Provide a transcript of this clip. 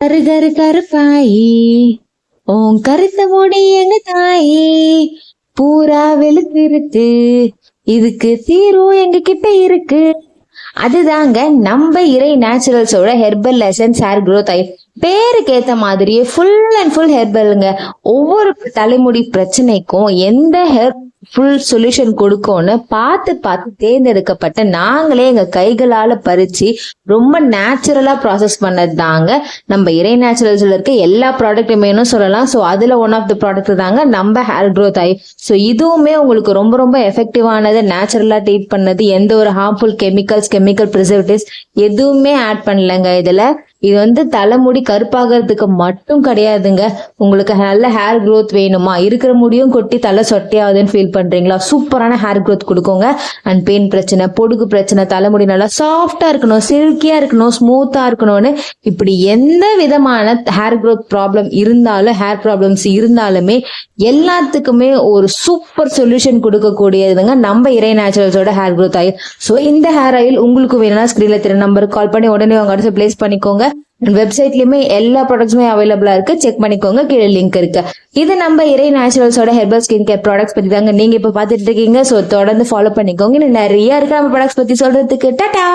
கரு கரு கருப்பாயி உன் கருத்த முடி எங்க தாயி பூரா வெளுத்திருக்கு, இதுக்கு தீர்வும் எங்க கிட்ட இருக்கு. அதுதாங்க நம்ம இறை நேச்சுரல்ஸோட herbal essence hair growth oil. பேருக்கு ஏத்த மாதிரியே ஃபுல் அண்ட் ஃபுல் ஹெர்பலுங்க. ஒவ்வொரு தலைமுடி பிரச்சனைக்கும் எந்த ஃபுல் சொல்யூஷன் கொடுக்கும்னு பார்த்து பார்த்து தேர்ந்தெடுக்கப்பட்ட நாங்களே எங்க கைகளால பறிச்சு ரொம்ப நேச்சுரலா ப்ராசஸ் பண்ணது தாங்க நம்ம இறை நேச்சுரல்ஸ்ல இருக்க எல்லா ப்ராடக்ட்டுமே சொல்லலாம். ஸோ அதுல ஒன் ஆஃப் த ப்ராடக்ட் தாங்க நம்ம ஹேர் க்ரோத் ஆயில். ஸோ இதுவுமே உங்களுக்கு ரொம்ப ரொம்ப எஃபெக்டிவானது, நேச்சுரலா ட்ரீட் பண்ணது, எந்த ஒரு ஹார்ம்ஃபுல் கெமிக்கல் ப்ரிசர்வேட்டிவ்ஸ் எதுவுமே ஆட் பண்ணலங்க இதுல. இது தலைமுடி கருப்பாகிறதுக்கு மட்டும் கிடையாதுங்க. உங்களுக்கு நல்ல ஹேர் க்ரோத் வேணுமா, இருக்கிற முடியும் கொட்டி தலை சொட்டையாகுதுன்னு ஃபீல் பண்றீங்களா, சூப்பரான ஹேர் க்ரோத் கொடுக்குங்க. அண்ட் பெயின் பிரச்சனை, பொடுகு பிரச்சனை, தலைமுடி நல்லா சாஃப்டா இருக்கணும், சில்கியா இருக்கணும், ஸ்மூத்தா இருக்கணும்னு இப்படி எந்த விதமான ஹேர் க்ரோத் ப்ராப்ளம் இருந்தாலும், ஹேர் ப்ராப்ளம்ஸ் இருந்தாலுமே எல்லாத்துக்குமே ஒரு சூப்பர் சொல்யூஷன் கொடுக்கக்கூடியதுங்க நம்ம Irai நேச்சுரல்ஸோட hair growth oil. So இந்த ஹேர் ஆயில் உங்களுக்கு வேணும்னா ஸ்கிரீன்ல தெரிய நம்பருக்கு கால் பண்ணி உடனே உங்க அடுத்து பிளேஸ் பண்ணிக்கோங்க. வெப்சைட்லயுமே எல்லா ப்ராடக்ட்ஸுமே அவைலபிளா இருக்கு, செக் பண்ணிக்கோங்க, கீழே லிங்க் இருக்கு. இது நம்ம இறை நேச்சுரல்ஸோட ஹெர்பல் ஸ்கின் கேர் ப்ராடக்ட்ஸ் பத்தி தாங்க நீங்க இப்ப பாத்துட்டு இருக்கீங்க. ஸோ தொடர்ந்து ஃபாலோ பண்ணிக்கோங்க. இன்னும் நிறைய இருக்கு நம்ம ப்ராடக்ட்ஸ் பத்தி சொல்றதுக்கு. டாடா.